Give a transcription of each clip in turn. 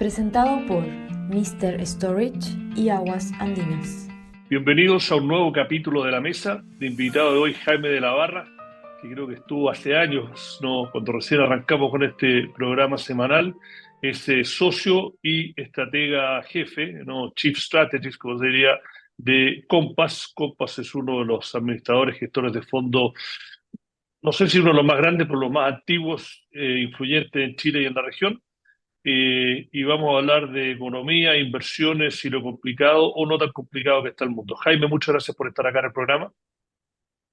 Presentado por Mr. Storage y Aguas Andinas. Bienvenidos a un nuevo capítulo de La Mesa. De invitado de hoy, Jaime de la Barra, que creo que estuvo hace años, ¿no? Cuando recién arrancamos con este programa semanal. Es socio y estratega jefe, ¿no? Chief Strategist, como se diría, de Compass. Compass es uno de los administradores gestores de fondo, no sé si uno de los más grandes, pero los más antiguos, influyentes en Chile y en la región. Y vamos a hablar de economía, inversiones y lo complicado o no tan complicado que está el mundo. Jaime, muchas gracias por estar acá en el programa.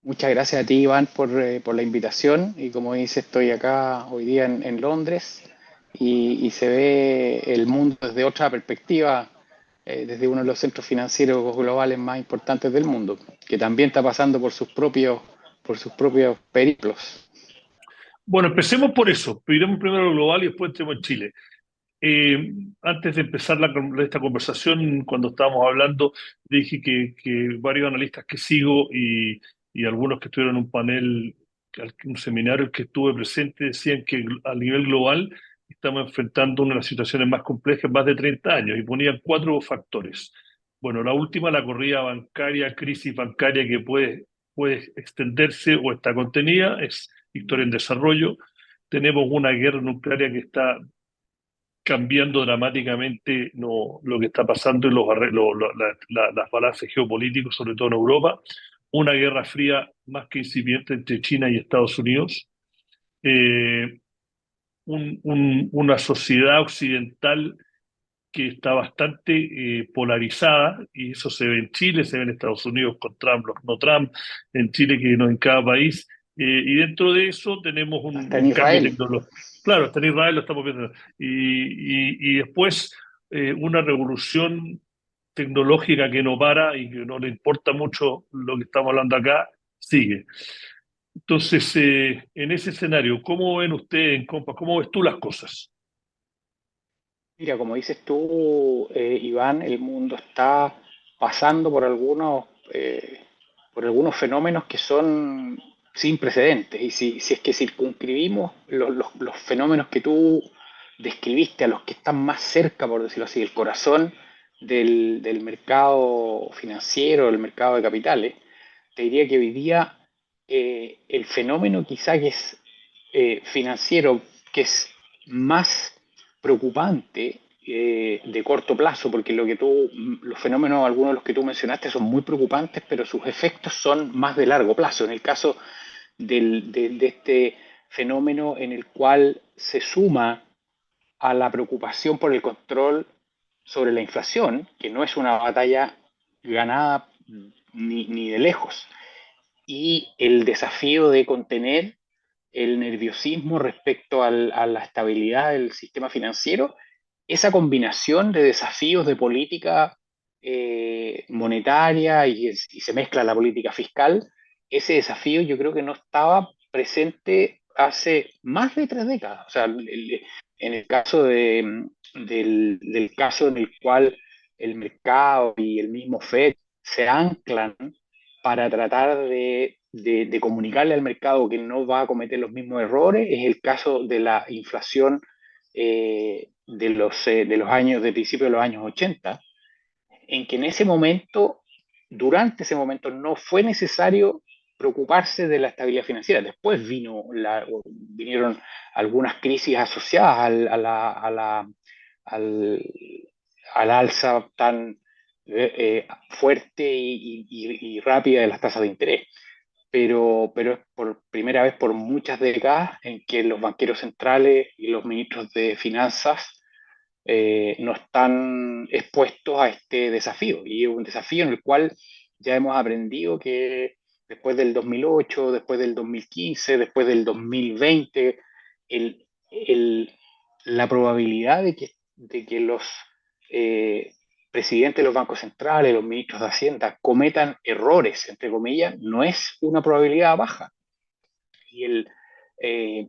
Muchas gracias a ti, Iván, por la invitación. Y como dice, estoy acá hoy día en Londres y se ve el mundo desde otra perspectiva, desde uno de los centros financieros globales más importantes del mundo, que también está pasando por sus propios periplos. Bueno, empecemos por eso. Miremos primero lo global y después entremos en Chile. Antes de empezar esta conversación, cuando estábamos hablando, dije que varios analistas que sigo y algunos que estuvieron en un panel, un seminario al que estuve presente, decían que a nivel global estamos enfrentando una de las situaciones más complejas en más de 30 años y ponían cuatro factores. Bueno, la última, la corrida bancaria, crisis bancaria que puede extenderse o está contenida, es historia en desarrollo. Tenemos una guerra nuclear que está cambiando dramáticamente lo que está pasando en las balances geopolíticos, sobre todo en Europa. Una guerra fría más que incipiente entre China y Estados Unidos. Eh, una sociedad occidental que está bastante polarizada, y eso se ve en Chile, se ve en Estados Unidos con Trump, los no Trump, en Chile que no en cada país, y dentro de eso tenemos Hasta en un cambio Israel. tecnológico. Claro, hasta en Israel lo estamos viendo. Y después una revolución tecnológica que no para y que no le importa mucho lo que estamos hablando acá, sigue. Entonces, en ese escenario, ¿cómo ven ustedes en Compass? ¿Cómo ves tú las cosas? Mira, como dices tú, Iván, el mundo está pasando por algunos fenómenos que son sin precedentes. Y si es que circunscribimos los fenómenos que tú describiste a los que están más cerca, por decirlo así, el corazón del mercado financiero, del mercado de capitales, te diría que hoy día el fenómeno quizá que es financiero, que es más preocupante de corto plazo, porque los fenómenos, algunos de los que tú mencionaste, son muy preocupantes, pero sus efectos son más de largo plazo. En el caso de este fenómeno en el cual se suma a la preocupación por el control sobre la inflación, que no es una batalla ganada ni de lejos, y el desafío de contener el nerviosismo respecto a la estabilidad del sistema financiero, esa combinación de desafíos de política monetaria y se mezcla la política fiscal, ese desafío yo creo que no estaba presente hace más de 3 décadas. O sea, en el caso del caso en el cual el mercado y el mismo Fed se anclan para tratar de comunicarle al mercado que no va a cometer los mismos errores, es el caso de la inflación de los años, de principio de los años 80, en que en ese momento, durante ese momento, no fue necesario preocuparse de la estabilidad financiera. Después vinieron algunas crisis asociadas al, al alza tan fuerte y rápida de las tasas de interés. Pero es por primera vez por muchas décadas en que los banqueros centrales y los ministros de finanzas no están expuestos a este desafío. Y es un desafío en el cual ya hemos aprendido que después del 2008, después del 2015, después del 2020, el, el, la probabilidad de que los eh, presidentes de los bancos centrales, los ministros de Hacienda cometan errores, entre comillas, no es una probabilidad baja. Y eh,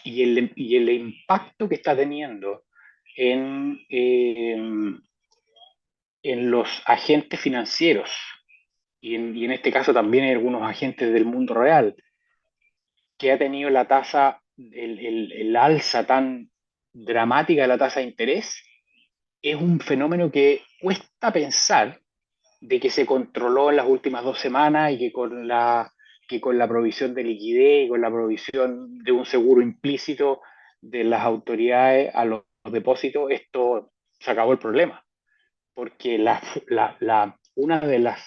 y el impacto que está teniendo en, eh, en los agentes financieros y en este caso también en algunos agentes del mundo real, que ha tenido la tasa, el alza tan dramática de la tasa de interés, es un fenómeno que cuesta pensar de que se controló en las últimas 2 semanas y que con la provisión de liquidez y con la provisión de un seguro implícito de las autoridades a los depósitos, esto se acabó el problema. Porque una de las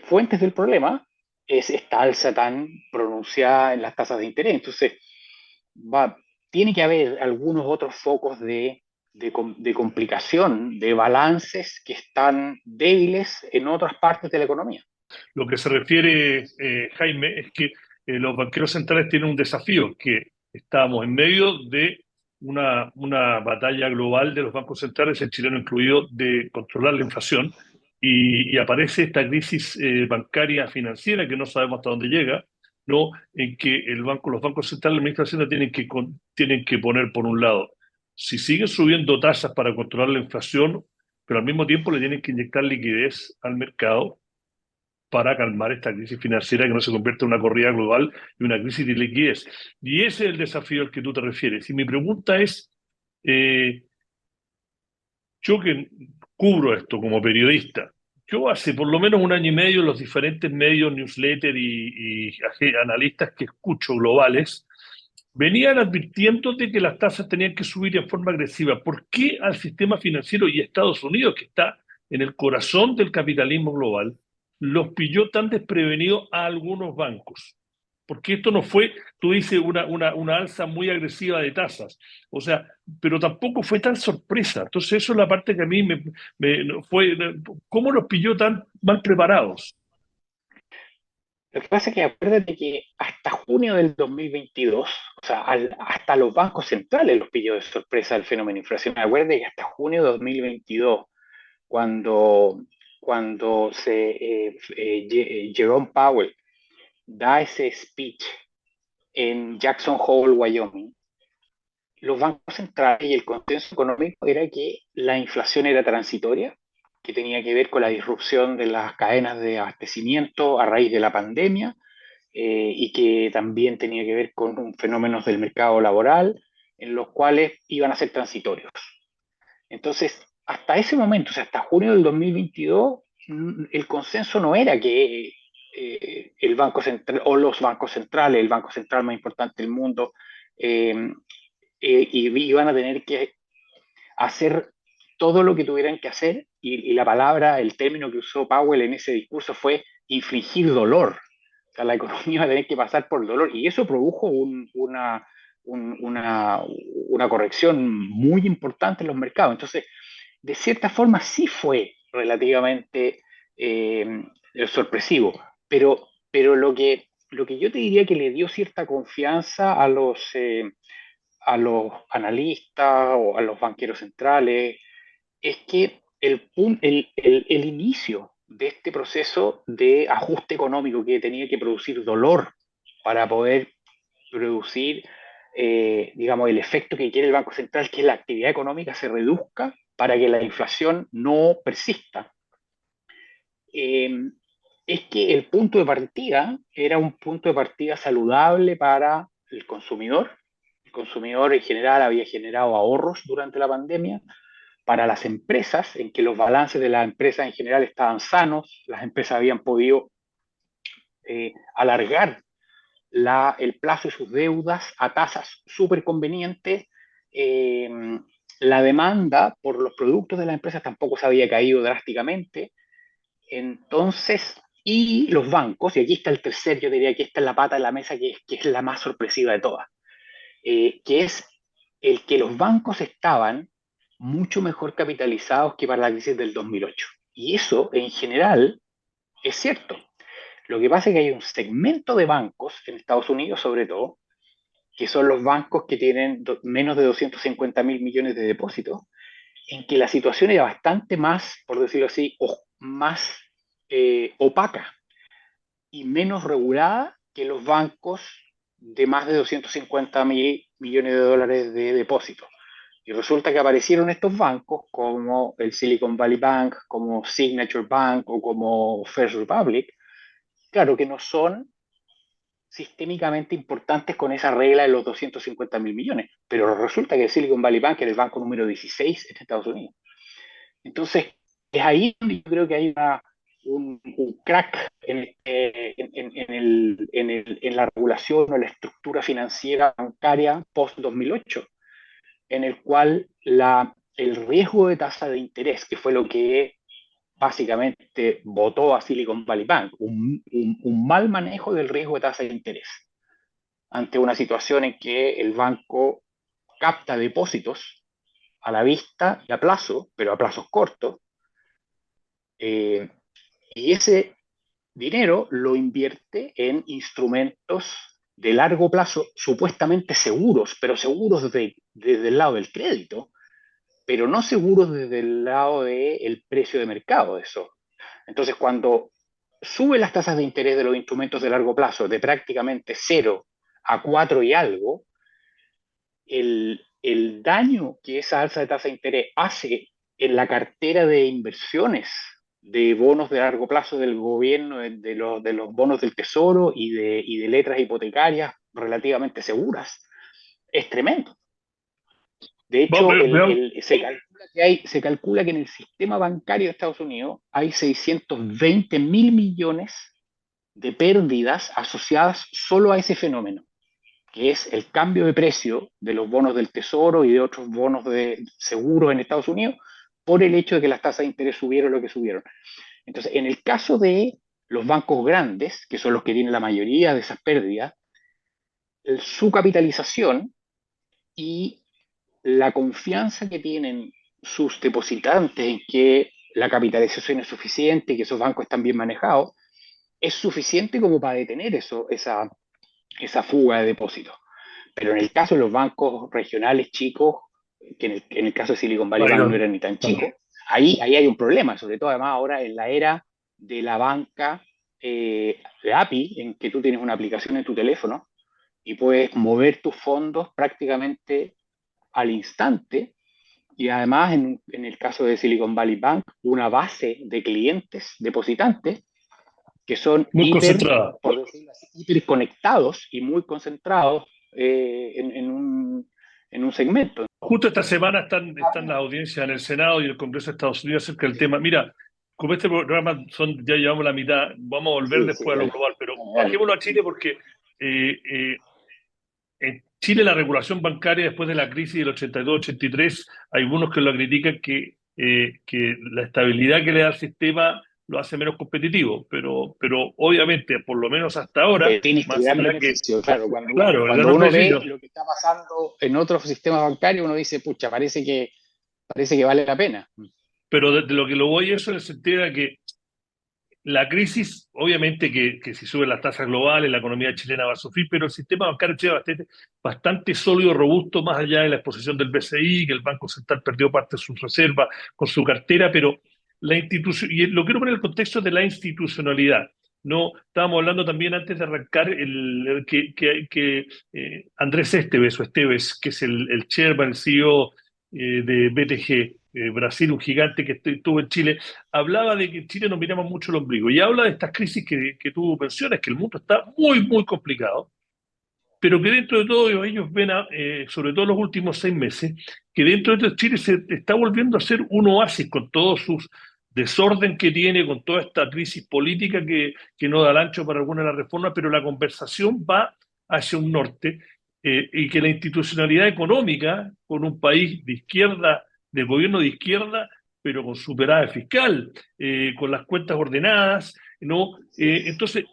fuentes del problema es esta alza tan pronunciada en las tasas de interés. Entonces, va, tiene que haber algunos otros focos de complicación, de balances que están débiles en otras partes de la economía. Lo que se refiere, Jaime, es que los banqueros centrales tienen un desafío, que estamos en medio de una batalla global de los bancos centrales, el chileno incluido, de controlar la inflación, y aparece esta crisis bancaria financiera que no sabemos hasta dónde llega, ¿no? En que los bancos centrales, la administración tienen que poner por un lado, si siguen subiendo tasas para controlar la inflación, pero al mismo tiempo le tienen que inyectar liquidez al mercado para calmar esta crisis financiera que no se convierta en una corrida global y una crisis de liquidez. Y ese es el desafío al que tú te refieres. Y mi pregunta es, eh, yo que cubro esto como periodista, yo hace por lo menos un año y medio en los diferentes medios, newsletter y analistas que escucho globales, venían advirtiendo de que las tasas tenían que subir en forma agresiva. ¿Por qué al sistema financiero y a Estados Unidos, que está en el corazón del capitalismo global, los pilló tan desprevenidos a algunos bancos? Porque esto no fue, tú dices, una alza muy agresiva de tasas. O sea, pero tampoco fue tan sorpresa. Entonces, eso es la parte que a mí me fue. ¿Cómo los pilló tan mal preparados? Lo que pasa es que acuérdate que hasta junio del 2022, o sea, hasta los bancos centrales los pilló de sorpresa el fenómeno inflacionario. Acuérdate que hasta junio de 2022, cuando, Jerome Powell da ese speech en Jackson Hole, Wyoming, los bancos centrales y el consenso económico era que la inflación era transitoria, que tenía que ver con la disrupción de las cadenas de abastecimiento a raíz de la pandemia, y que también tenía que ver con fenómenos del mercado laboral en los cuales iban a ser transitorios. Entonces, hasta ese momento, o sea, hasta junio del 2022, el consenso no era que el Banco Central o los bancos centrales, el banco central más importante del mundo, eh, iban a tener que hacer todo lo que tuvieran que hacer, y la palabra, el término que usó Powell en ese discurso fue infligir dolor. O sea, la economía va a tener que pasar por dolor, y eso produjo una corrección muy importante en los mercados. Entonces, de cierta forma sí fue relativamente sorpresivo, pero lo que yo te diría que le dio cierta confianza a los analistas o a los banqueros centrales es que el inicio de este proceso de ajuste económico que tenía que producir dolor para poder producir, digamos, el efecto que quiere el Banco Central, que la actividad económica se reduzca para que la inflación no persista. Eh, es que el punto de partida era un punto de partida saludable para el consumidor. El consumidor en general había generado ahorros durante la pandemia, para las empresas, en que los balances de las empresas en general estaban sanos, las empresas habían podido alargar el plazo de sus deudas a tasas súper convenientes. eh, la demanda por los productos de las empresas tampoco se había caído drásticamente. Entonces, y los bancos, y aquí está el tercer, yo diría que esta es la pata de la mesa que es la más sorpresiva de todas, que es el que los bancos estaban mucho mejor capitalizados que para la crisis del 2008. Y eso, en general, es cierto. Lo que pasa es que hay un segmento de bancos, en Estados Unidos sobre todo, que son los bancos que tienen menos de 250.000 millones de depósitos, en que la situación era bastante más, por decirlo así, más opaca y menos regulada que los bancos de más de 250.000 millones de dólares de depósitos. Y resulta que aparecieron estos bancos como el Silicon Valley Bank, como Signature Bank o como First Republic, claro que no son sistémicamente importantes con esa regla de los 250.000 millones, pero resulta que el Silicon Valley Bank era el banco número 16 en Estados Unidos. Entonces, es ahí donde yo creo que hay un crack en la regulación o la estructura financiera bancaria post-2008, en el cual el riesgo de tasa de interés, que fue lo que básicamente votó a Silicon Valley Bank, un mal manejo del riesgo de tasa de interés, ante una situación en que el banco capta depósitos a la vista y a plazo, pero a plazos cortos, eh, y ese dinero lo invierte en instrumentos de largo plazo supuestamente seguros, pero seguros desde el lado del crédito, pero no seguros desde el lado del precio de mercado de eso. Entonces, cuando sube las tasas de interés de los instrumentos de largo plazo de prácticamente 0 a 4 y algo, el daño que esa alza de tasa de interés hace en la cartera de inversiones de bonos de largo plazo del gobierno, de los bonos del tesoro y de letras hipotecarias relativamente seguras, es tremendo. De hecho, se calcula que en el sistema bancario de Estados Unidos hay 620 mil millones de pérdidas asociadas solo a ese fenómeno, que es el cambio de precio de los bonos del Tesoro y de otros bonos de seguros en Estados Unidos por el hecho de que las tasas de interés subieron lo que subieron. Entonces, en el caso de los bancos grandes, que son los que tienen la mayoría de esas pérdidas, su capitalización y la confianza que tienen sus depositantes en que la capitalización es suficiente y que esos bancos están bien manejados, es suficiente como para detener esa fuga de depósitos. Pero en el caso de los bancos regionales chicos, que en el caso de Silicon Valley Bank no eran ni tan chicos, ahí hay un problema, sobre todo además ahora en la era de la banca de API, en que tú tienes una aplicación en tu teléfono y puedes mover tus fondos prácticamente al instante. Y además, en el caso de Silicon Valley Bank, una base de clientes depositantes que son Muy concentrada. por decirlo así, hiper conectados y muy concentrados en un segmento. Justo esta semana están las audiencias en el Senado y el Congreso de Estados Unidos acerca del tema. Mira, como este programa ya llevamos la mitad, vamos a volver Sí, sí, después a lo dale, global, pero dale. bajémonos a Chile porque eh, eh, en Chile la regulación bancaria después de la crisis del 82-83, hay algunos que lo critican que la estabilidad que le da al sistema lo hace menos competitivo, pero obviamente, por lo menos hasta ahora, Tiene este más gran allá que, beneficio, claro, claro, el cuando gran uno ve beneficio. lo que está pasando en otros sistemas bancarios, uno dice, pucha, parece que vale la pena. Pero de lo que lo voy eso en el sentido de que la crisis, obviamente que si suben las tasas globales, la economía chilena va a sufrir, pero el sistema bancario chileno es bastante sólido, robusto, más allá de la exposición del BCI, que el Banco Central perdió parte de sus reservas con su cartera, pero la institución, y lo quiero poner en el contexto de la institucionalidad. No, estábamos hablando también antes de arrancar Andrés Esteves, que es el chairman, el CEO de BTG, Brasil, un gigante que estuvo en Chile, hablaba de que en Chile nos miramos mucho el ombligo y habla de estas crisis que tú mencionas, que el mundo está muy, muy complicado, pero que dentro de todo ellos ven, sobre todo en los últimos 6 meses, que dentro de todo Chile se está volviendo a ser un oasis con todos sus desorden que tiene, con toda esta crisis política que no da el ancho para alguna de las reformas, pero la conversación va hacia un norte y que la institucionalidad económica con un país de izquierda, de gobierno de izquierda, pero con superávit fiscal, con las cuentas ordenadas, ¿no? Entonces,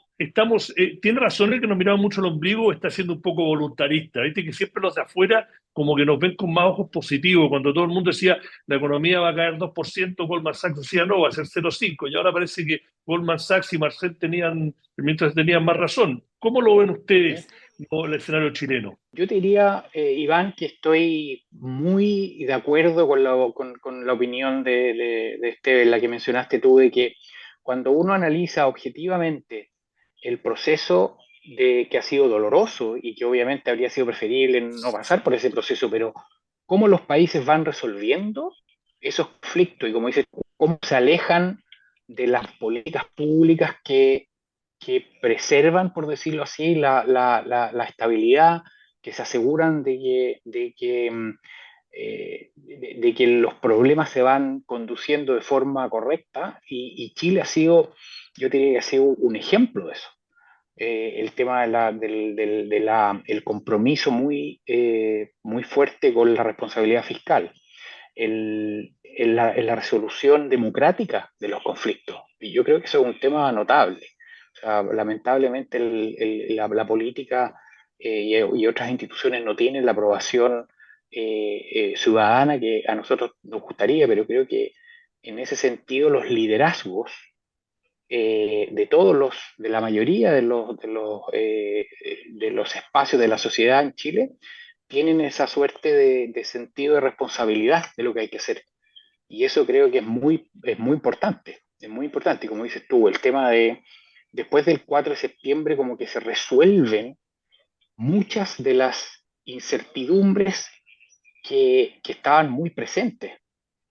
tiene razón el que nos miraba mucho el ombligo, está siendo un poco voluntarista, ¿viste? Que siempre los de afuera como que nos ven con más ojos positivos, cuando todo el mundo decía la economía va a caer 2%, Goldman Sachs decía no, va a ser 0,5%, y ahora parece que Goldman Sachs y Marcel mientras tenían más razón. ¿Cómo lo ven ustedes, no, el escenario chileno? Yo te diría, Iván, que estoy muy de acuerdo con la opinión de la que mencionaste tú, de que cuando uno analiza objetivamente el proceso que ha sido doloroso y que obviamente habría sido preferible no pasar por ese proceso, pero cómo los países van resolviendo esos conflictos y como dices, cómo se alejan de las políticas públicas que preservan, por decirlo así, la estabilidad, que se aseguran de que los problemas se van conduciendo de forma correcta y Chile ha sido, yo diría que ha sido un ejemplo de eso. El tema el compromiso muy fuerte con la responsabilidad fiscal, en la resolución democrática de los conflictos. Y yo creo que eso es un tema notable. O sea, lamentablemente la política y otras instituciones no tienen la aprobación ciudadana que a nosotros nos gustaría, pero creo que en ese sentido los liderazgos de la mayoría de los espacios de la sociedad en Chile tienen esa suerte de sentido de responsabilidad de lo que hay que hacer. Y eso creo que es muy importante, es muy importante. Y como dices tú, el tema después del 4 de septiembre como que se resuelven muchas de las incertidumbres que estaban muy presentes.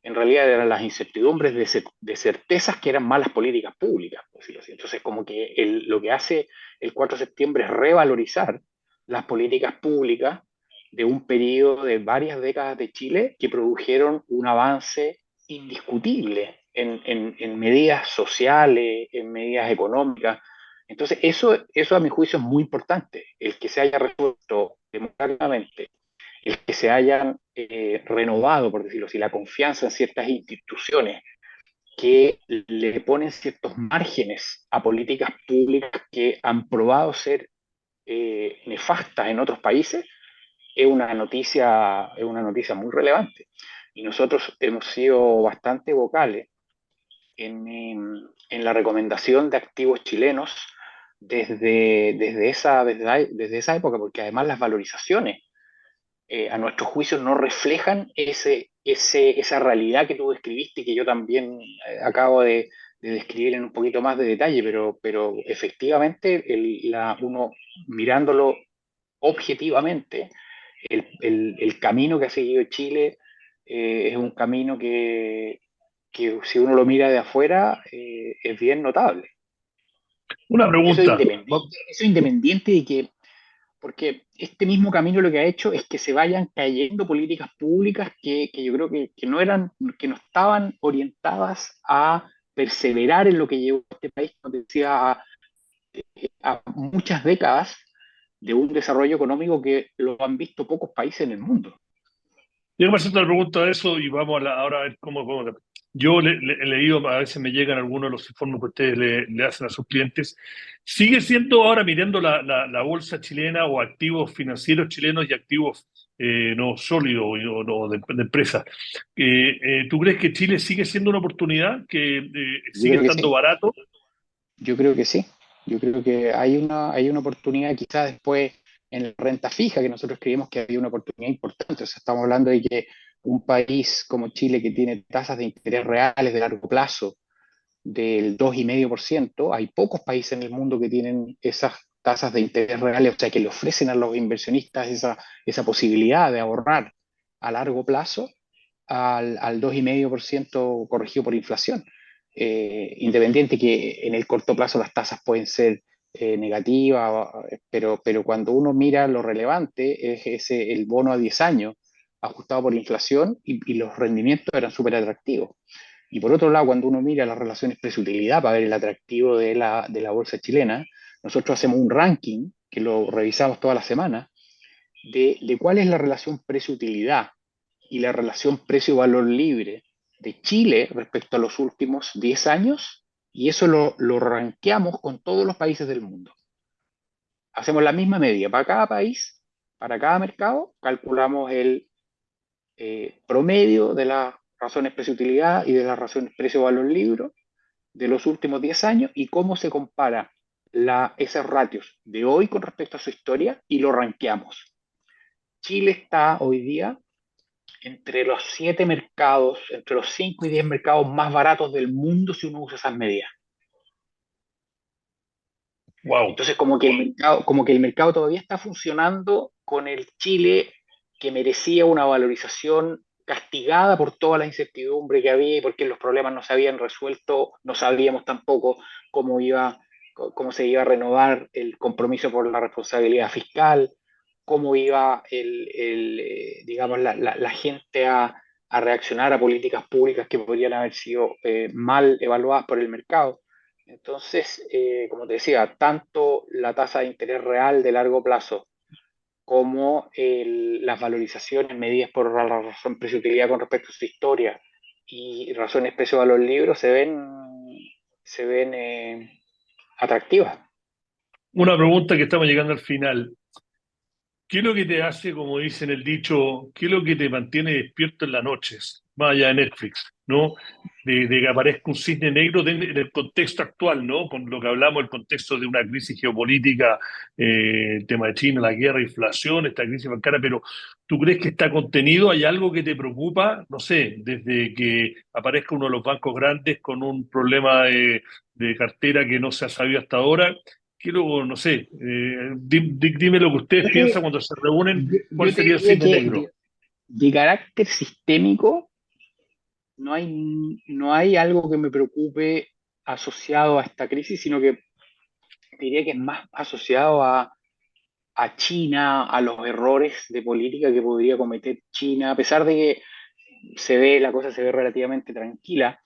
En realidad eran las incertidumbres de certezas que eran malas políticas públicas, por decirlo así. Entonces, como que lo que hace el 4 de septiembre es revalorizar las políticas públicas de un periodo de varias décadas de Chile que produjeron un avance indiscutible en medidas sociales, en medidas económicas. Entonces, eso a mi juicio es muy importante, el que se haya resuelto democráticamente, el que se hayan renovado, por decirlo así, la confianza en ciertas instituciones que le ponen ciertos márgenes a políticas públicas que han probado ser nefastas en otros países, es una noticia muy relevante. Y nosotros hemos sido bastante vocales en la recomendación de activos chilenos desde esa época, porque además las valorizaciones a nuestro juicio no reflejan esa realidad que tú describiste y que yo también acabo de describir en un poquito más de detalle, pero efectivamente uno mirándolo objetivamente, el camino que ha seguido Chile es un camino que si uno lo mira de afuera es bien notable. Una pregunta. Eso independiente de que porque este mismo camino lo que ha hecho es que se vayan cayendo políticas públicas que yo creo que no estaban orientadas a perseverar en lo que llevó a este país, como te decía, a muchas décadas de un desarrollo económico que lo han visto pocos países en el mundo. Yo me haciendo la pregunta de eso y vamos ahora a ver cómo. Yo he leído, a veces me llegan algunos de los informes que ustedes le hacen a sus clientes. ¿Sigue siendo ahora mirando la bolsa chilena o activos financieros chilenos y activos no sólidos o no, de empresas? ¿Tú crees que Chile sigue siendo una oportunidad, que Yo sigue creo que estando sí, barato? yo creo que sí. Yo creo que hay una oportunidad quizás después en la renta fija, que nosotros creímos que había una oportunidad importante. O sea, estamos hablando de que un país como Chile, que tiene tasas de interés reales de largo plazo del 2,5%, hay pocos países en el mundo que tienen esas tasas de interés reales, o sea, que le ofrecen a los inversionistas esa posibilidad de ahorrar a largo plazo al 2,5% corregido por inflación. Independiente que en el corto plazo las tasas pueden ser negativas, pero cuando uno mira lo relevante es el bono a 10 años ajustado por inflación y los rendimientos eran súper atractivos. Y por otro lado, cuando uno mira las relaciones precio-utilidad para ver el atractivo de la bolsa chilena, nosotros hacemos un ranking que lo revisamos toda la semana de cuál es la relación precio-utilidad y la relación precio-valor libre de Chile respecto a los últimos 10 años, y eso lo rankeamos con todos los países del mundo. Hacemos la misma medida para cada país, para cada mercado, calculamos el promedio de las razones precio-utilidad y de las razones precio-valor libre de los últimos 10 años y cómo se compara esos ratios de hoy con respecto a su historia y lo rankeamos. Chile está hoy día entre los 7 mercados, entre los 5 y 10 mercados más baratos del mundo si uno usa esas medidas. Wow. Entonces, como que el mercado todavía está funcionando con el Chile que merecía una valorización castigada por toda la incertidumbre que había y porque los problemas no se habían resuelto, no sabíamos tampoco cómo se iba a renovar el compromiso por la responsabilidad fiscal. cómo iba digamos, la gente a reaccionar a políticas públicas que podrían haber sido mal evaluadas por el mercado. Entonces, como te decía, tanto la tasa de interés real de largo plazo como las valorizaciones medidas por la razón precio-utilidad con respecto a su historia y razones precio-valor libro se ven atractivas. Una pregunta que estamos llegando al final. ¿Qué es lo que te hace, como dicen el dicho, qué es lo que te mantiene despierto en las noches, más allá de Netflix, ¿no? De que aparezca un cisne negro en el contexto actual, ¿no? Con lo que hablamos, el contexto de una crisis geopolítica, el tema de China, la guerra, inflación, esta crisis bancaria, pero ¿tú crees que está contenido? ¿Hay algo que te preocupa? No sé, desde que aparezca uno de los bancos grandes con un problema de cartera que no se ha sabido hasta ahora. Que luego, no sé, dime lo que ustedes Yo piensan te, cuando se reúnen, ¿cuál yo te sería el diría cisne que negro? de carácter sistémico no hay algo que me preocupe asociado a esta crisis, sino que diría que es más asociado a China, a los errores de política que podría cometer China, a pesar de que la cosa se ve relativamente tranquila,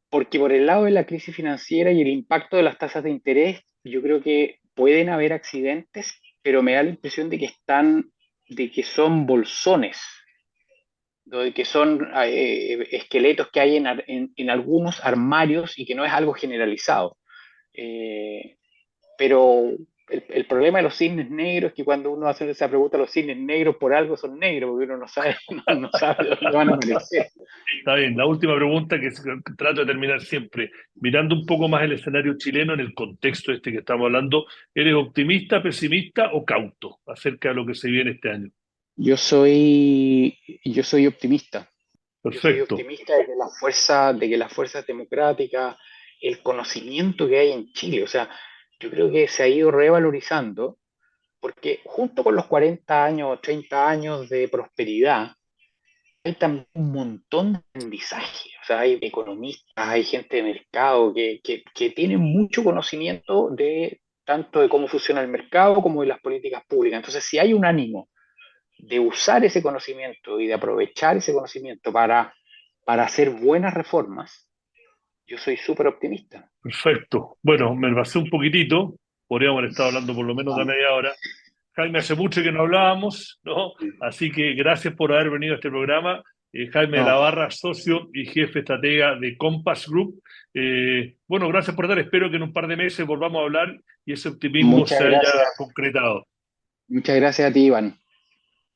porque por el lado de la crisis financiera y el impacto de las tasas de interés, yo creo que pueden haber accidentes, pero me da la impresión de que son bolsones, de que son esqueletos que hay en algunos armarios y que no es algo generalizado. Eh, pero el problema de los cisnes negros es que cuando uno hace esa pregunta, los cisnes negros por algo son negros, porque uno no sabe, no sabe de dónde van a aparecer. Está bien, la última pregunta que trato de terminar siempre, mirando un poco más el escenario chileno en el contexto este que estamos hablando, ¿eres optimista, pesimista o cauto acerca de lo que se viene este año? Yo soy optimista. Yo soy Perfecto. optimista de que las fuerzas democráticas, el conocimiento que hay en Chile, o sea, yo creo que se ha ido revalorizando, porque junto con los 40 años o 30 años de prosperidad, hay también un montón de aprendizaje. O sea, hay economistas, hay gente de mercado que tiene mucho conocimiento de tanto de cómo funciona el mercado como de las políticas públicas. Entonces, si hay un ánimo de usar ese conocimiento y de aprovechar ese conocimiento para hacer buenas reformas, yo soy súper optimista. Perfecto. Bueno, me pasé un poquitito, podríamos haber estado hablando por lo menos de media hora. Jaime, hace mucho que no hablábamos, ¿no? Así que gracias por haber venido a este programa. Jaime de No, la Barra, socio y jefe estratega de Compass Group. Bueno, gracias por estar. Espero que en un par de meses volvamos a hablar y ese optimismo muchas se haya gracias. concretado. Muchas gracias a ti, Iván.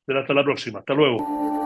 Será hasta la próxima. Hasta luego.